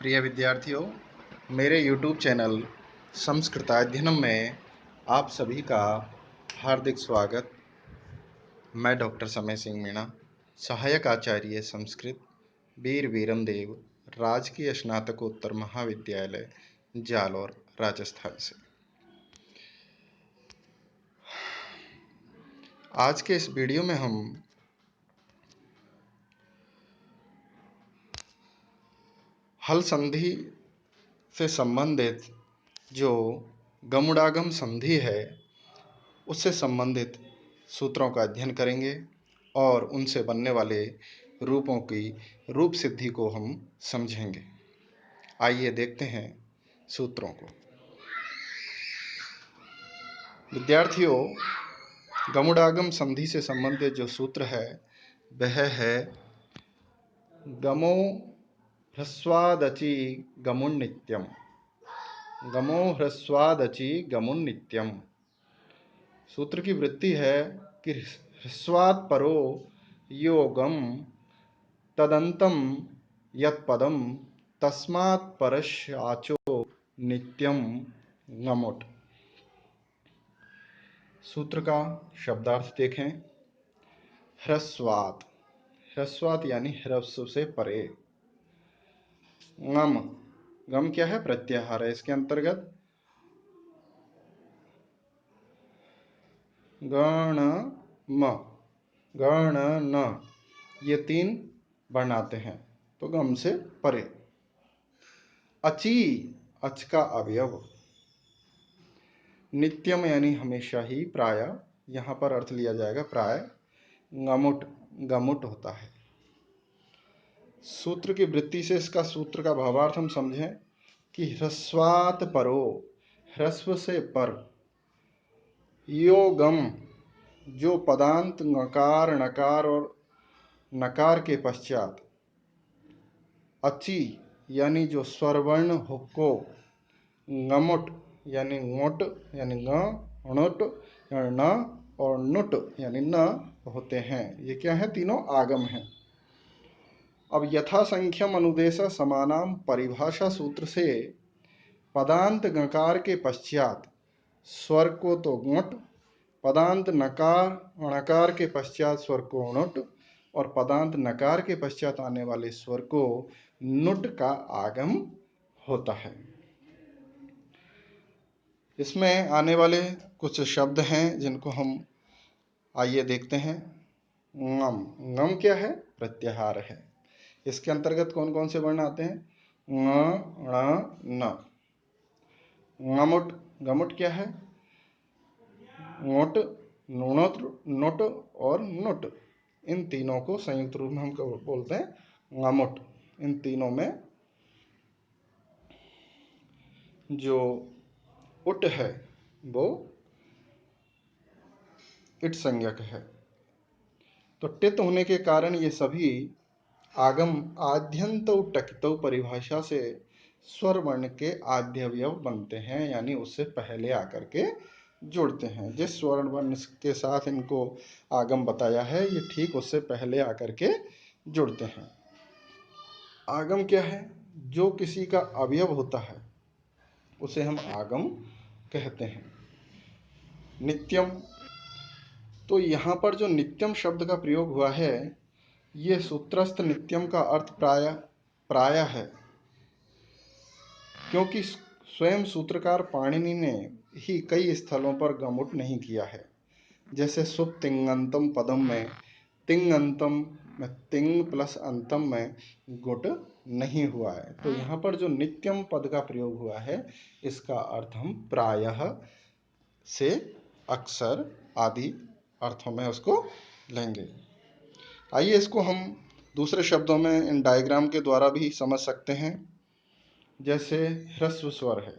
प्रिय विद्यार्थियों, मेरे YouTube चैनल संस्कृताध्ययनम में आप सभी का हार्दिक स्वागत। मैं डॉक्टर समय सिंह मीणा, सहायक आचार्य संस्कृत, वीर वीरमदेव राजकीय स्नातकोत्तर महाविद्यालय, जालौर, राजस्थान से। आज के इस वीडियो में हम हल संधि से संबंधित जो गमुड़ागम संधि है उससे संबंधित सूत्रों का अध्ययन करेंगे और उनसे बनने वाले रूपों की रूप सिद्धि को हम समझेंगे। आइए देखते हैं सूत्रों को। विद्यार्थियों, गमुड़ागम संधि से संबंधित जो सूत्र है वह है गमो ह्रस्वादचि गमुन्नित्यम। गमो ह्रस्वादचि गमुन्नित्यम। सूत्र की वृत्ति है कि ह्रस्वात् परो योगम तदंतम यत्पदम तस्मात् परस्याचो नित्यम गमुट। सूत्र का शब्दार्थ देखें। ह्रस्वात्, ह्रस्वात् यानी ह्रस्व से परे। गम, गम क्या है? प्रत्याहार है। इसके अंतर्गत गण म, गण न, ये तीन वर्ण आते हैं तो गम से परे। अची, अच का अवयव। नित्यम यानी हमेशा ही, प्राय, यहां पर अर्थ लिया जाएगा प्राय। गमुट, गमुट होता है। सूत्र की वृत्ति से इसका सूत्र का भावार्थ हम समझें कि ह्रस्वात् परो, ह्रस्व से पर, योगम, जो पदांत नकार, नकार और नकार के पश्चात, अची यानी जो स्वरवर्ण को, गमुट यानी ngोट यानी ग, णुट यानी न और नुट यानी न होते हैं। ये क्या है? तीनों आगम हैं। अब यथासंख्यम अनुदेश समानाम परिभाषा सूत्र से पदांत गकार के पश्चात स्वर को तो गुट, पदांत नकार णकार के पश्चात स्वर को णुट और पदांत नकार के पश्चात आने वाले स्वर को नुट का आगम होता है। इसमें आने वाले कुछ शब्द हैं जिनको हम आइए देखते हैं। गम, गम क्या है? प्रत्याहार है। इसके अंतर्गत कौन कौन से वर्ण आते हैं? ङ, ण, न। गमुट, गमुट क्या है? ङुट, णुट, नुट और नुट, इन तीनों को संयुक्त रूप में हम बोलते हैं गमुट। इन तीनों में जो उट है वो इट संज्ञक है, तो टित होने के कारण ये सभी आगम आद्यंत टकितो परिभाषा से स्वर वर्ण के आद्यवयव बनते हैं, यानी उससे पहले आकर के जुड़ते हैं। जिस स्वर्ण वर्ण के साथ इनको आगम बताया है ये ठीक उससे पहले आकर के जुड़ते हैं। आगम क्या है? जो किसी का अवयव होता है उसे हम आगम कहते हैं। नित्यम, तो यहाँ पर जो नित्यम शब्द का प्रयोग हुआ है ये सूत्रस्थ नित्यम का अर्थ प्राय है, क्योंकि स्वयं सूत्रकार पाणिनि ने ही कई स्थलों पर गमुट नहीं किया है। जैसे सुप तिंगंतम पदम में तिंगंतम में तिंग प्लस अंतम में गुट नहीं हुआ है। तो यहाँ पर जो नित्यम पद का प्रयोग हुआ है इसका अर्थ हम प्रायः से अक्सर आदि अर्थों में उसको लेंगे। आइए इसको हम दूसरे शब्दों में इन डायग्राम के द्वारा भी समझ सकते हैं। जैसे ह्रस्व स्वर है,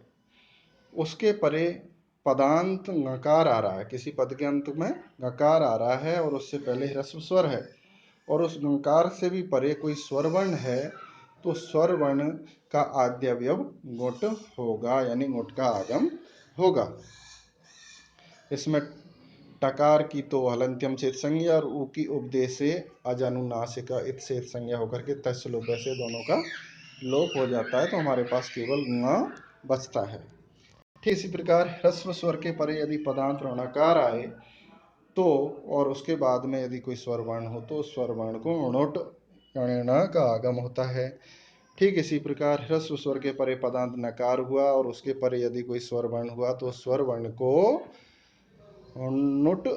उसके परे पदांत नकार आ रहा है, किसी पद के अंत में नकार आ रहा है और उससे पहले ह्रस्व स्वर है और उस नकार से भी परे कोई स्वर वर्ण है तो स्वर वर्ण का आद्यवयव गुट होगा, यानी गुट का आगम होगा। इसमें टकार की तो हलंत्यम चेत संज्ञा और ऊ की उपदेश से अजानुनासिक इत से संज्ञा होकर के तस्लोप से दोनों का लोप हो जाता है तो हमारे पास केवल ङ बचता है। ठीक इसी प्रकार ह्रस्व स्वर के परे यदि पदांत ऋणकार आए तो और उसके बाद में यदि कोई स्वर वर्ण हो तो स्वर वर्ण को णुट यानी न का आगम होता है। ठीक इसी प्रकार ह्रस्व स्वर के परे पदांत नकार हुआ और उसके परे यदि कोई स्वर वर्ण हुआ तो स्वर वर्ण को णुट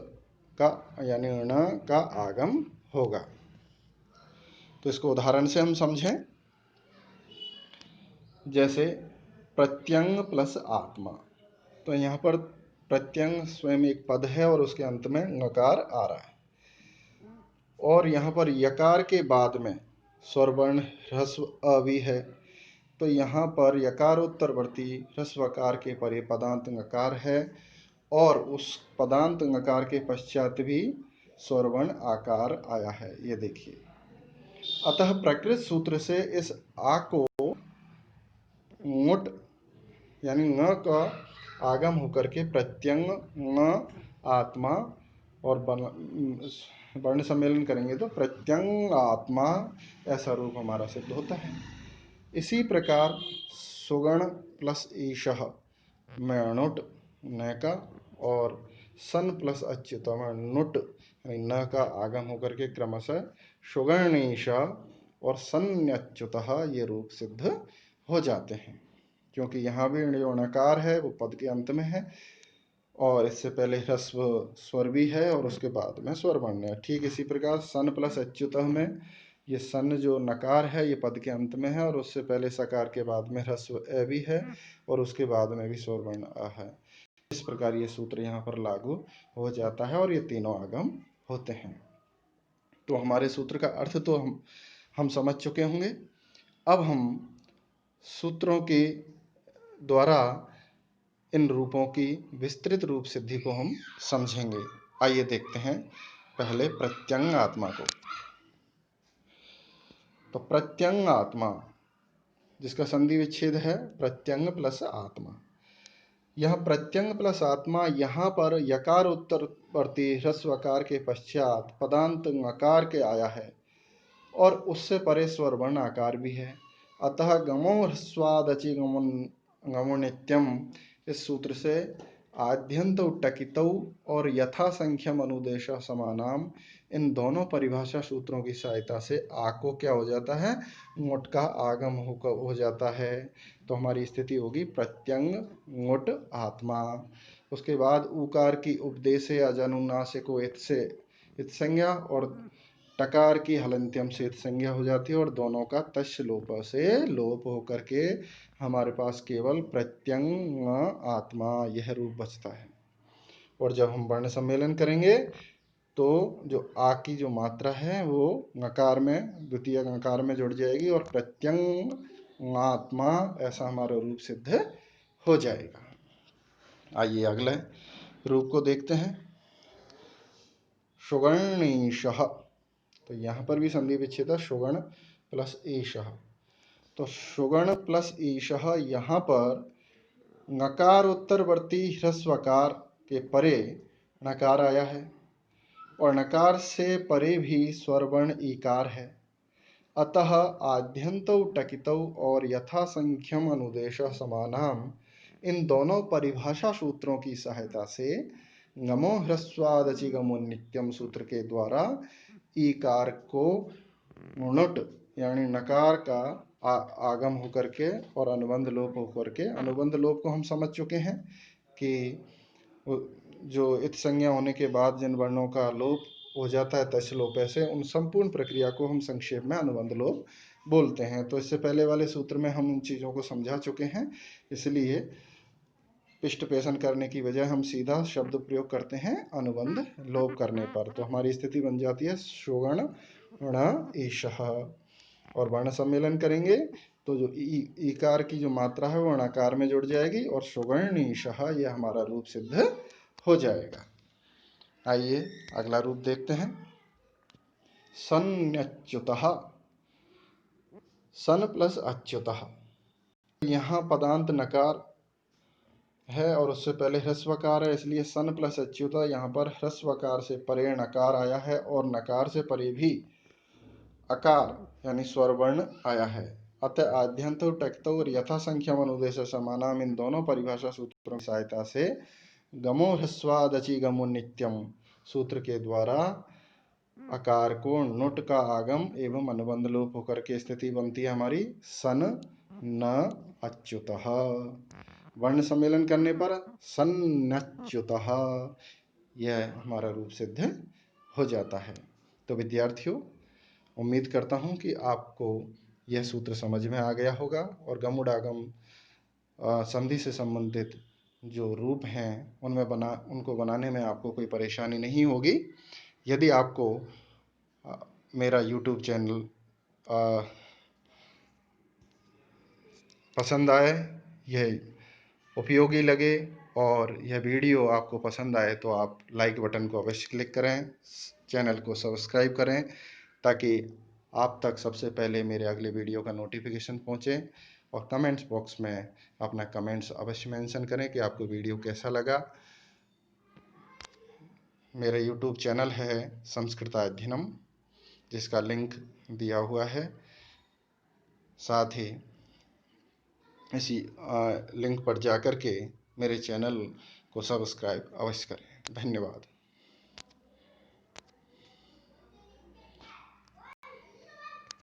का यानी ण का आगम होगा। तो इसको उदाहरण से हम समझें, जैसे प्रत्यंग प्लस आत्मा। तो यहाँ पर प्रत्यंग स्वयं एक पद है और उसके अंत में नकार आ रहा है और यहाँ पर यकार के बाद में स्वरवर्ण ह्रस्व अ भी है। तो यहाँ पर यकारोत्तरवर्ती ह्रस्वकार के परे पदांत नकार है और उस पदांत नकार के पश्चात भी स्वरवर्ण आकार आया है, ये देखिए। अतः प्रकृत सूत्र से इस आ को ङुट यानी ङ का आगम होकर के प्रत्यंग ङ आत्मा और वर्ण सम्मेलन करेंगे तो प्रत्यंग आत्मा ऐसा रूप हमारा सिद्ध होता है। इसी प्रकार सुगण प्लस ईशः में णुट न का और सन प्लस अच्युत में नुट यानी न का आगम होकर के क्रमशः सुगणेश और सन्यच्युतः ये रूप सिद्ध हो जाते हैं, क्योंकि यहाँ भी जो णकार है वो पद के अंत में है और इससे पहले ह्रस्व स्वर भी है और उसके बाद में स्वर वर्ण है। ठीक इसी प्रकार सन प्लस अच्युतः में ये सन जो नकार है ये पद के अंत में है और उससे पहले सकार के बाद में ह्रस्व अ भी है और उसके बाद में भी स्वर वर्ण अ है। इस प्रकार ये सूत्र यहाँ पर लागू हो जाता है और ये तीनों आगम होते हैं। तो हमारे सूत्र का अर्थ तो हम समझ चुके होंगे। अब हम सूत्रों के द्वारा इन रूपों की विस्तृत रूप सिद्धि को हम समझेंगे। आइए देखते हैं पहले प्रत्यंग आत्मा को। तो प्रत्यंग आत्मा जिसका संधि विच्छेद है प्रत्यंग प्लस आत्मा। यह प्रत्यंग प्लस आत्मा यहाँ पर यकार उत्तरवर्ती ह्रस्वकार के पश्चात पदांत नकार के आया है और उससे परे स्वर वर्ण आकार भी है। अतः गमो ह्रस्वादचि गमो नित्यम इस सूत्र से आद्यंत टकितौ और यथा संख्यम अनुदेश समानाम इन दोनों परिभाषा सूत्रों की सहायता से आ को क्या हो जाता है, ङुट का आगम हो जाता है। तो हमारी स्थिति होगी प्रत्यंग ङुट आत्मा। उसके बाद उकार की उपदेश अजनुनासिको इत से इत संज्ञा और टकार की हलंत्यम से इत संज्ञा हो जाती है और दोनों का तस् लोप से लोप होकर के हमारे पास केवल प्रत्यंग आत्मा यह रूप बचता है। और जब हम वर्ण सम्मेलन करेंगे तो जो आ की जो मात्रा है वो नकार में द्वितीय नकार में जुड़ जाएगी और प्रत्यंग आत्मा ऐसा हमारा रूप सिद्ध हो जाएगा। आइए अगले रूप को देखते हैं, सुगणेशः। तो यहाँ पर भी संधि विच्छेद सुगण प्लस ईशः। तो सुगण प्लस ईशः यहाँ पर नकार उत्तरवर्ती ह्रस्वकार के परे नकार आया है और नकार से परे भी स्वरवर्ण ईकार है। अतः आद्यंतौ टकितौ और यथासंख्यम अनुदेश समानाम इन दोनों परिभाषा सूत्रों की सहायता से गमो ह्रस्वादचि गमो नित्यम सूत्र के द्वारा ईकार को णुट यानी नकार का आगम होकर के और अनुबंध लोप होकर के, अनुबंध लोप को हम समझ चुके हैं कि जो इत संज्ञा होने के बाद जिन वर्णों का लोप हो जाता है तस् लोप, ऐसे उन संपूर्ण प्रक्रिया को हम संक्षेप में अनुबंध लोप बोलते हैं। तो इससे पहले वाले सूत्र में हम उन चीज़ों को समझा चुके हैं, इसलिए पिष्ट पेशन करने की बजाय हम सीधा शब्द प्रयोग करते हैं अनुबंध लोप करने पर। तो हमारी स्थिति बन जाती है सुगण ण ईशः और वर्ण सम्मेलन करेंगे तो जो ईकार की जो मात्रा है वो णकार में जुड़ जाएगी और सुगणीशः यह हमारा रूप सिद्ध हो जाएगा। आइए अगला रूप देखते हैं, सन्यच्युतः। सन प्लस अच्युतः यहाँ पदांत नकार है और उससे पहले ह्रस्वकार है, इसलिए सन प्लस अच्युतः यहाँ पर ह्रस्वकार से परे नकार आया है और नकार से परे भी अकार यानी स्वरवर्ण आया है। अत आद्यंतो टक्तो और यथासंख्यम अनुदेश समानाम, इन दोनों परिभाषा सूत्रों की सहायता से गमो ह्रस्वादचि गमो नित्यम सूत्र के द्वारा अकार को नुट का आगम एवं अनुबंध लोप होकर के स्थिति बनती है हमारी सन न अच्युतः। वर्ण सम्मेलन करने पर सन्नच्युतः यह हमारा रूप सिद्ध हो जाता है। तो विद्यार्थियों, उम्मीद करता हूँ कि आपको यह सूत्र समझ में आ गया होगा और गमुडागम संधि से संबंधित जो रूप हैं उनको बनाने में आपको कोई परेशानी नहीं होगी। यदि आपको मेरा YouTube चैनल पसंद आए, यह उपयोगी लगे और यह वीडियो आपको पसंद आए तो आप लाइक बटन को अवश्य क्लिक करें, चैनल को सब्सक्राइब करें ताकि आप तक सबसे पहले मेरे अगले वीडियो का नोटिफिकेशन पहुंचे। और कमेंट्स बॉक्स में अपना कमेंट्स अवश्य मेंशन करें कि आपको वीडियो कैसा लगा। मेरा YouTube चैनल है संस्कृताध्ययनम, जिसका लिंक दिया हुआ है। साथ ही इसी लिंक पर जाकर के मेरे चैनल को सब्सक्राइब अवश्य करें। धन्यवाद।